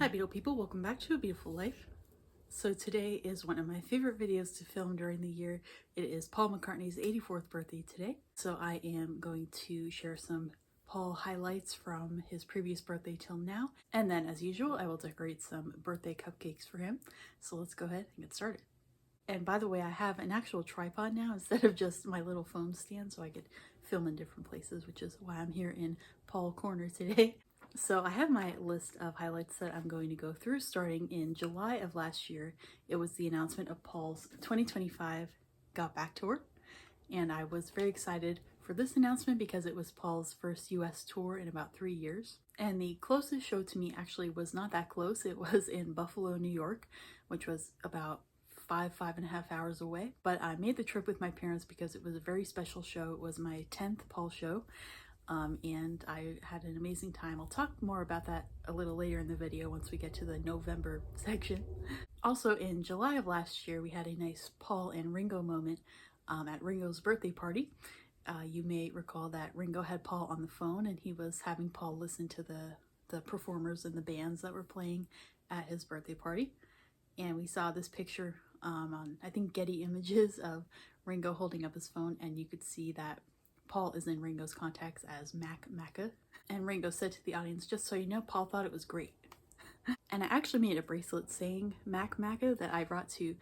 Hi Beatle people, welcome back to A Beautiful Life. So today is one of my favorite videos to film during the year. It is Paul McCartney's 84th birthday today. So I am going to share some Paul highlights from his previous birthday till now. And then as usual, I will decorate some birthday cupcakes for him. So let's go ahead and get started. And by the way, I have an actual tripod now instead of just my little phone stand, so I could film in different places, which is why I'm here in Paul Corner today. So I have my list of highlights that I'm going to go through starting in July of last year. It was the announcement of Paul's 2025 Got Back tour, and I was very excited for this announcement because it was Paul's first US tour in about 3 years. And the closest show to me actually was not that close. It was in Buffalo, New York, which was about 5.5 hours away. But I made the trip with my parents because it was a very special show. It was my 10th Paul show. And I had an amazing time. I'll talk more about that a little later in the video once we get to the November section. Also in July of last year, we had a nice Paul and Ringo moment at Ringo's birthday party. You may recall that Ringo had Paul on the phone and he was having Paul listen to the performers and the bands that were playing at his birthday party. And we saw this picture on, I think, Getty Images of Ringo holding up his phone, and you could see that Paul is in Ringo's contacts as Mac Macca. And Ringo said to the audience, "Just so you know, Paul thought it was great." And I actually made a bracelet saying Mac Macca that I brought to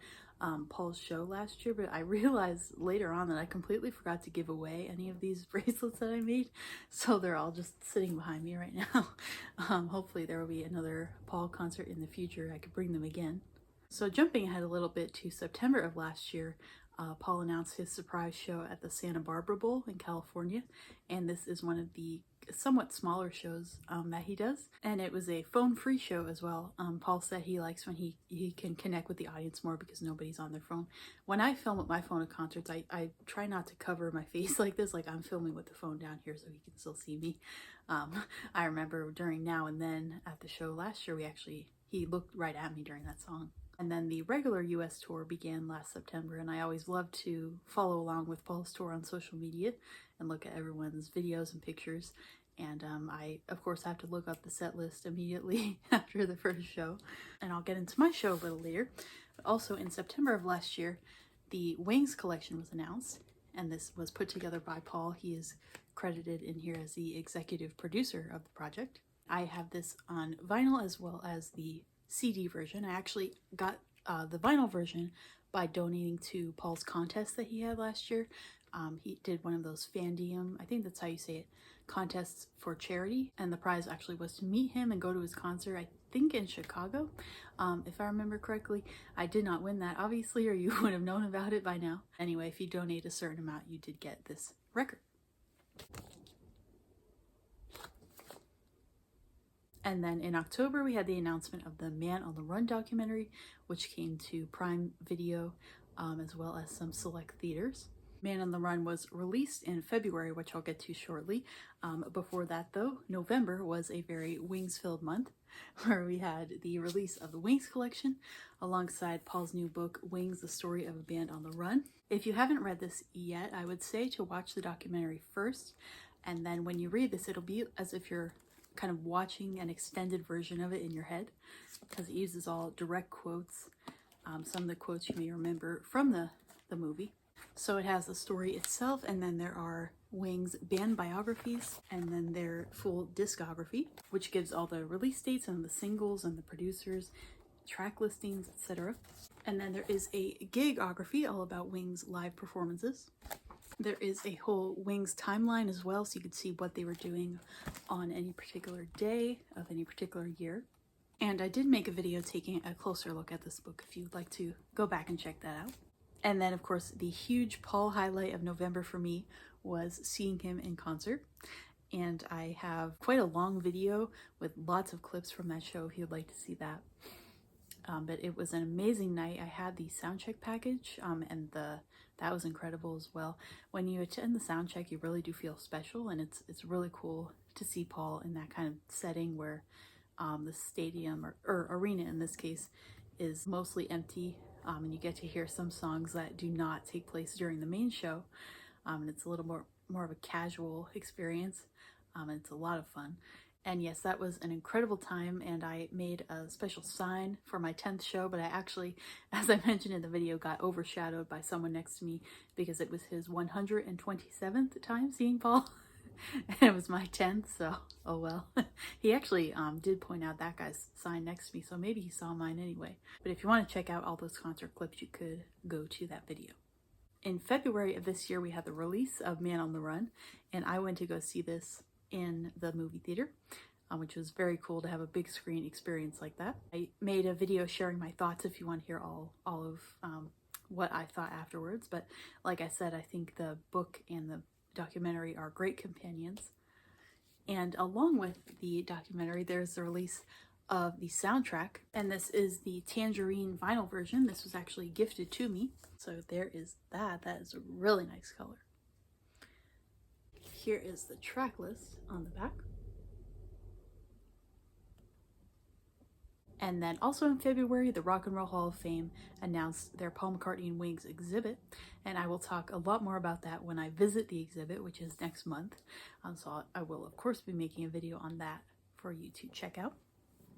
Paul's show last year, but I realized later on that I completely forgot to give away any of these bracelets that I made. So they're all just sitting behind me right now. Hopefully there will be another Paul concert in the future. I could bring them again. So jumping ahead a little bit to September of last year, Paul announced his surprise show at the Santa Barbara Bowl in California, and this is one of the somewhat smaller shows that he does, and it was a phone-free show as well. Paul said he likes when he can connect with the audience more because nobody's on their phone. When I film with my phone at concerts, I try not to cover my face like this, like I'm filming with the phone down here so he can still see me. I remember during Now and Then at the show last year, he looked right at me during that song. And then the regular US tour began last September, and I always love to follow along with Paul's tour on social media and look at everyone's videos and pictures. And I, of course, have to look up the set list immediately after the first show. And I'll get into my show a little later. But also in September of last year, the Wings collection was announced, and this was put together by Paul. He is credited in here as the executive producer of the project. I have this on vinyl as well as the CD version. I actually got the vinyl version by donating to Paul's contest that he had last year. He did one of those Fandium, I think that's how you say it, contests for charity, and the prize actually was to meet him and go to his concert, I think in Chicago, if I remember correctly. I did not win that, obviously, or you would have known about it by now. Anyway, if you donate a certain amount, you did get this record. And then in October, we had the announcement of the Man on the Run documentary, which came to Prime Video, as well as some select theaters. Man on the Run was released in February, which I'll get to shortly. Before that, though, November was a very Wings-filled month, where we had the release of the Wings collection, alongside Paul's new book, Wings, The Story of a Band on the Run. If you haven't read this yet, I would say to watch the documentary first, and then when you read this, it'll be as if you're kind of watching an extended version of it in your head, because it uses all direct quotes, some of the quotes you may remember from the movie. So it has the story itself, and then there are Wings band biographies, and then their full discography, which gives all the release dates and the singles and the producers, track listings, etc. And then there is a gigography all about Wings live performances. There is a whole Wings timeline as well, so you can see what they were doing on any particular day of any particular year. And I did make a video taking a closer look at this book if you'd like to go back and check that out. And then, of course, the huge Paul highlight of November for me was seeing him in concert. And I have quite a long video with lots of clips from that show if you'd like to see that. But it was an amazing night. I had the soundcheck package, and that was incredible as well. When you attend the soundcheck, you really do feel special, and it's really cool to see Paul in that kind of setting where the stadium or arena in this case is mostly empty, and you get to hear some songs that do not take place during the main show, and it's a little more of a casual experience, and it's a lot of fun. And yes, that was an incredible time, and I made a special sign for my 10th show, but I actually, as I mentioned in the video, got overshadowed by someone next to me because it was his 127th time seeing Paul, and it was my 10th, so oh well. He actually did point out that guy's sign next to me, so maybe he saw mine anyway. But if you want to check out all those concert clips, you could go to that video. In February of this year, we had the release of Man on the Run, and I went to go see this in the movie theater, which was very cool to have a big screen experience like that. I made a video sharing my thoughts if you want to hear all of what I thought afterwards, but like I said, I think the book and the documentary are great companions. And along with the documentary, there's the release of the soundtrack, and this is the Tangerine vinyl version. This was actually gifted to me, so there is that. That is a really nice color. Here is the track list on the back. And then also in February, the Rock and Roll Hall of Fame announced their Paul McCartney and Wings exhibit, and I will talk a lot more about that when I visit the exhibit, which is next month. So I will of course be making a video on that for you to check out.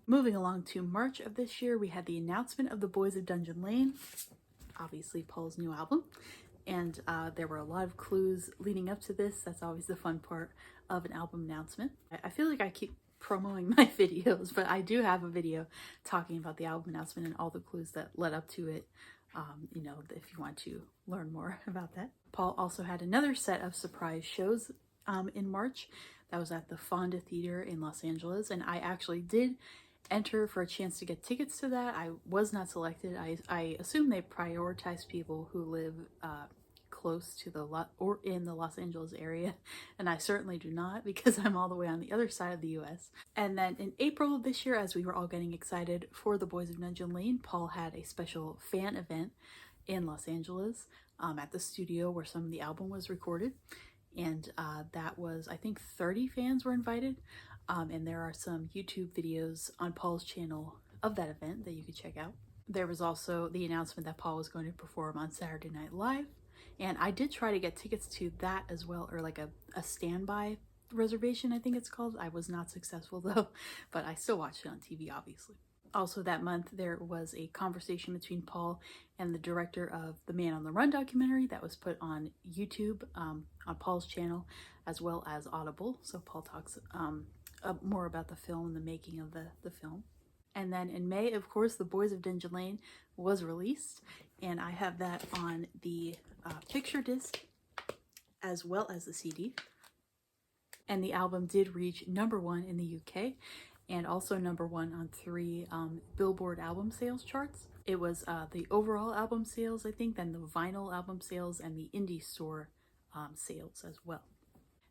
Moving along to March of this year, we had the announcement of The Boys of Dungeon Lane, obviously Paul's new album. And there were a lot of clues leading up to this. That's always the fun part of an album announcement. I feel like I keep promoting my videos, but I do have a video talking about the album announcement and all the clues that led up to it, you know, if you want to learn more about that. Paul also had another set of surprise shows in March. That was at the Fonda Theater in Los Angeles, and I actually did enter for a chance to get tickets to that. I was not selected. I assume they prioritize people who live close to or in the Los Angeles area, and I certainly do not because I'm all the way on the other side of the US. And then in April of this year, as we were all getting excited for The Boys of Dungeon Lane, Paul had a special fan event in Los Angeles at the studio where some of the album was recorded, and that was, I think 30 fans were invited. And there are some YouTube videos on Paul's channel of that event that you could check out. There was also the announcement that Paul was going to perform on Saturday Night Live, and I did try to get tickets to that as well, or like a standby reservation, I think it's called. I was not successful though, but I still watched it on TV, obviously. Also that month, there was a conversation between Paul and the director of the Man on the Run documentary that was put on YouTube on Paul's channel, as well as Audible. So Paul talks more about the film and the making of the film. And then in May, of course, The Boys of Dungeon Lane was released, and I have that on the picture disc as well as the CD. And the album did reach #1 in the UK and also #1 on 3 Billboard album sales charts. It was the overall album sales, I think, then the vinyl album sales and the indie store sales as well.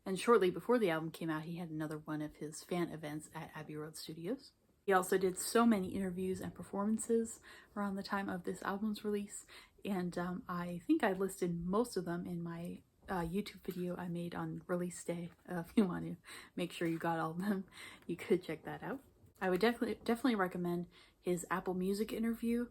And shortly before the album came out, he had another one of his fan events at Abbey Road Studios. He also did so many interviews and performances around the time of this album's release, and I think I listed most of them in my YouTube video I made on release day. If you want to make sure you got all of them, you could check that out. I would definitely recommend his Apple Music interview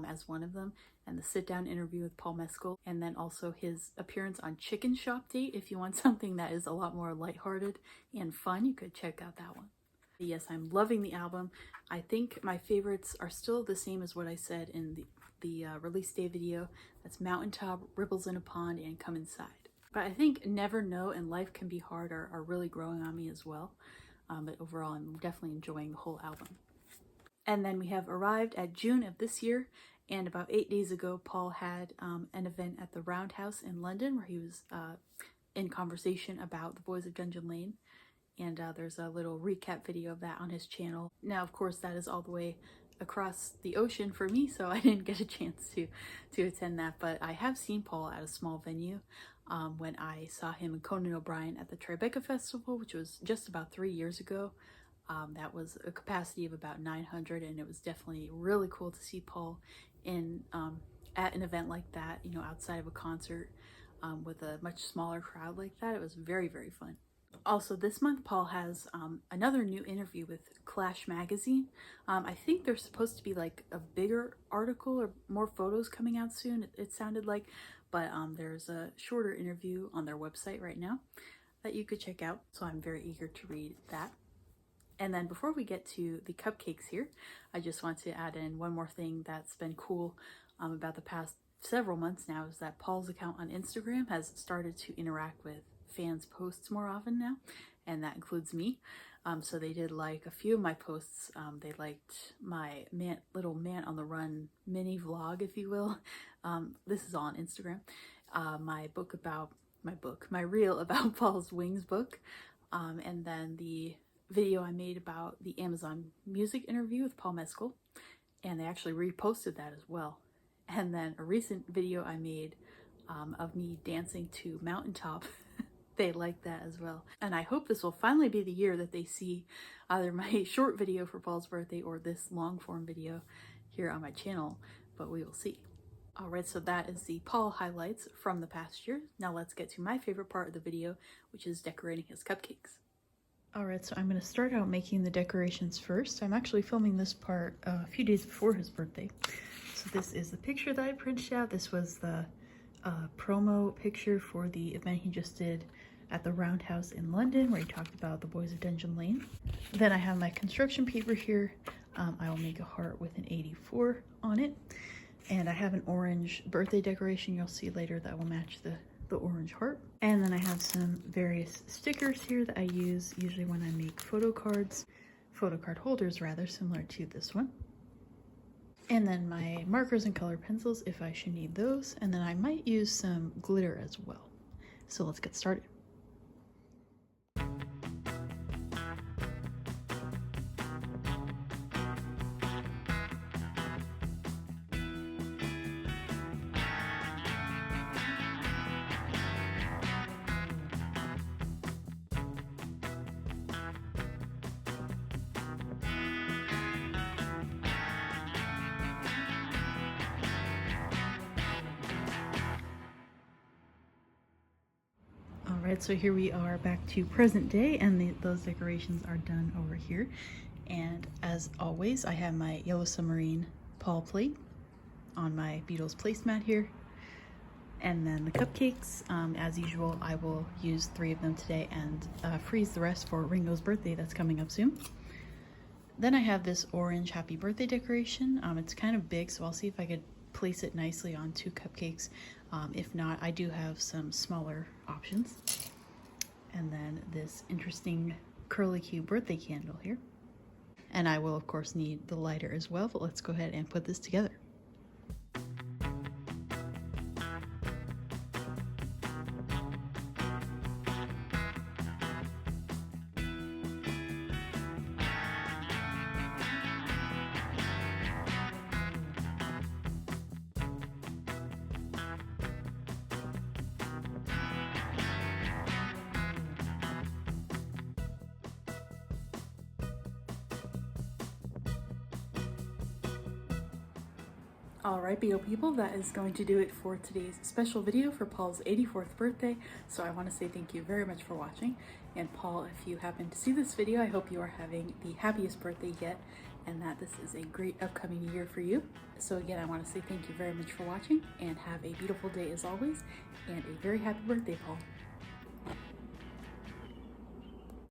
as one of them, and the sit-down interview with Paul Mescal, and then also his appearance on Chicken Shop Date. If you want something that is a lot more lighthearted and fun, you could check out that one. But yes, I'm loving the album. I think my favorites are still the same as what I said in the release day video. That's Mountaintop, Ripples in a Pond, and Come Inside. But I think Never Know and Life Can Be Hard are really growing on me as well. But overall, I'm definitely enjoying the whole album. And then we have arrived at June of this year, and about 8 days ago, Paul had an event at the Roundhouse in London where he was in conversation about The Boys of Dungeon Lane, and there's a little recap video of that on his channel. Now, of course, that is all the way across the ocean for me, so I didn't get a chance to attend that, but I have seen Paul at a small venue when I saw him and Conan O'Brien at the Tribeca Festival, which was just about 3 years ago. That was a capacity of about 900, and it was definitely really cool to see Paul in at an event like that, you know, outside of a concert with a much smaller crowd like that. It was very, very fun. Also this month, Paul has another new interview with Clash magazine. I think there's supposed to be like a bigger article or more photos coming out soon, it sounded like, but there's a shorter interview on their website right now that you could check out, so I'm very eager to read that. And then before we get to the cupcakes here, I just want to add in one more thing that's been cool about the past several months now, is that Paul's account on Instagram has started to interact with fans' posts more often now, and that includes me. So they did like a few of my posts. They liked my little man on the run mini vlog, if you will. This is all on Instagram. My reel about Paul's Wings book, and then the video I made about the Amazon Music interview with Paul Mescal, and they actually reposted that as well. And then a recent video I made of me dancing to Mountaintop. They like that as well. And I hope this will finally be the year that they see either my short video for Paul's birthday or this long form video here on my channel, but we will see. All right, so that is the Paul highlights from the past year. Now let's get to my favorite part of the video, which is decorating his cupcakes. All right, so I'm gonna start out making the decorations first. I'm actually filming this part a few days before his birthday. So this is the picture that I printed out. This was the promo picture for the event he just did at the Roundhouse in London, where he talked about the Boys of Dungeon Lane. Then I have my construction paper here. I will make a heart with an 84 on it. And I have an orange birthday decoration you'll see later that will match the orange heart. And then I have some various stickers here that I use usually when I make photo card holders rather, similar to this one. And then my markers and colored pencils if I should need those. And then I might use some glitter as well. So let's get started. Alright, so here we are back to present day, and those decorations are done over here. And as always, I have my Yellow Submarine Paul plate on my Beatles placemat here. And then the cupcakes, as usual, I will use 3 of them today and freeze the rest for Ringo's birthday that's coming up soon. Then I have this orange happy birthday decoration. It's kind of big, so I'll see if I could place it nicely on 2 cupcakes. If not, I do have some smaller options. And then this interesting curly Q birthday candle here. And I will of course need the lighter as well, but let's go ahead and put this together. Alright, Beatle people, that is going to do it for today's special video for Paul's 84th birthday. So I want to say thank you very much for watching. And Paul, if you happen to see this video, I hope you are having the happiest birthday yet, and that this is a great upcoming year for you. So again, I want to say thank you very much for watching, and have a beautiful day as always, and a very happy birthday, Paul.